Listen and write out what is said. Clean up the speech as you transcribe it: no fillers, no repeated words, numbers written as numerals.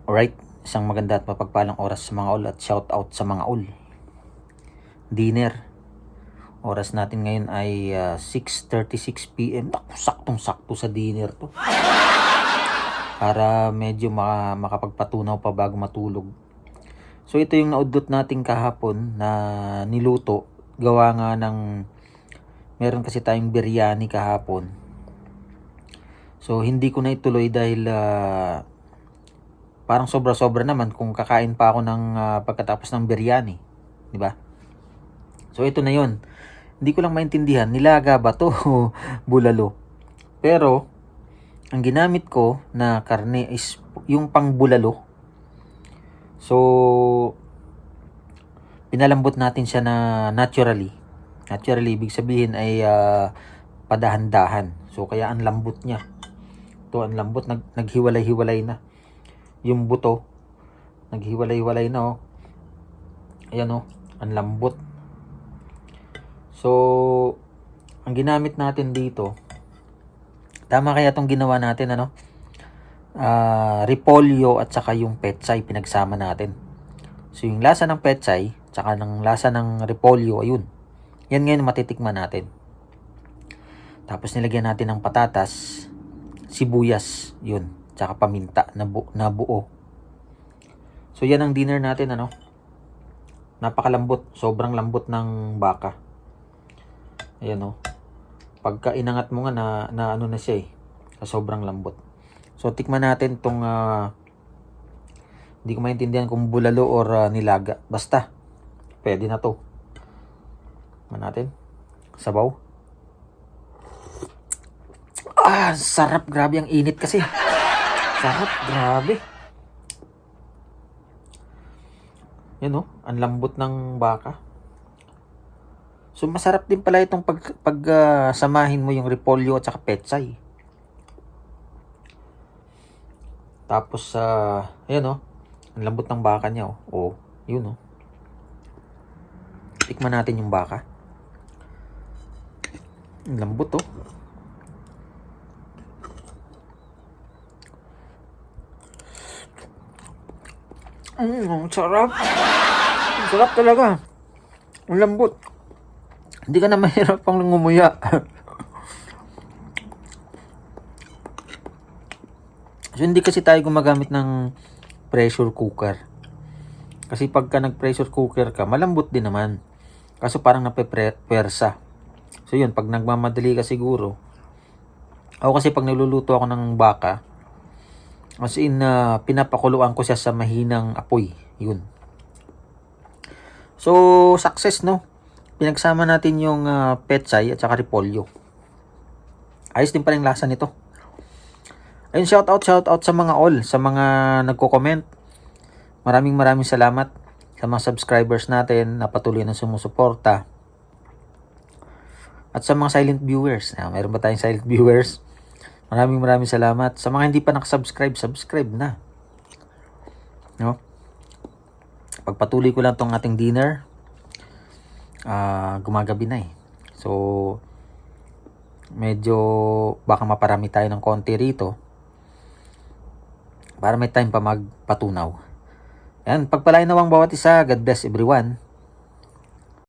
Alright, isang maganda at mapagpalang oras sa mga all at shout out sa mga all. Dinner. Oras natin ngayon ay 6:36 PM. Naku, saktong-sakto sa dinner to. Para medyo makapagpatunaw pa bago matulog. So ito yung naudlot natin kahapon na niluto. Gawa nga ng meron kasi tayong biryani kahapon. So hindi ko na ituloy dahil parang sobra-sobra naman kung kakain pa ako ng pagkatapos ng biryani, di ba? So ito na 'yon. Hindi ko lang maintindihan, nilaga ba to o bulalo? Pero ang ginamit ko na karne is yung pang bulalo. So pinalambot natin siya na naturally. Naturally ibig sabihin ay padahan-dahan. So kaya ang lambot niya. Ito ang lambot, naghiwalay-hiwalay na. Yung buto naghiwalay-hiwalay na, oh. Ayan, oh, ang lambot. So ang ginamit natin dito, tama kaya itong ginawa natin, ano? Repolyo at saka yung pechay pinagsama natin. So yung lasa ng pechay tsaka ng lasa ng repolyo, ayun. Yan ngayon matitikman natin. Tapos nilagyan natin ng patatas, sibuyas, yun, tsaka paminta na buo. So yan ang dinner natin, ano? Napakalambot, sobrang lambot ng baka. Ayan, oh. Pagka inangat mo nga na ano na siya, sobrang lambot. So tikman natin tong hindi ko maintindihan kung bulalo or nilaga. Basta pwede na to. Tikman natin. Sabaw. Sarap, grabe, ang init kasi. Sarap, grabe. Yan, oh, ang lambot ng baka. So masarap din pala itong pag samahin mo yung repolyo at saka pechay. Tapos ayan, oh, ang lambot ng baka niya, oh. Oh, yun, oh. Tikman natin yung baka. Ang lambot, oh. Ang sarap. Ang sarap talaga. Ang lambot. Hindi ka na mahirap pang ngumuya. So hindi kasi tayo gumagamit ng pressure cooker. Kasi pagka nag-pressure cooker ka, malambot din naman. Kaso parang napepersa. So yun, pag nagmamadali ka siguro. Ako kasi pag niluluto ako ng baka, as in pinapakuluan ko siya sa mahinang apoy. Yun. So success, no? Pinagsama natin yung pechay at saka repolyo. Ayos din pa rin lasa nito. Ayun, shout out sa mga all, sa mga nagko-comment. Maraming salamat sa mga subscribers natin na patuloy na sumusuporta. At sa mga silent viewers. Mayroon ba tayong silent viewers? Maraming salamat. Sa mga hindi pa nakasubscribe, subscribe na. No? Pagpatuloy ko lang tong ating dinner. Gumagabi na, eh. So medyo baka maparami tayo ng konti rito para may time pa magpatunaw. Yan, pagpalain nawang bawat isa. God bless everyone.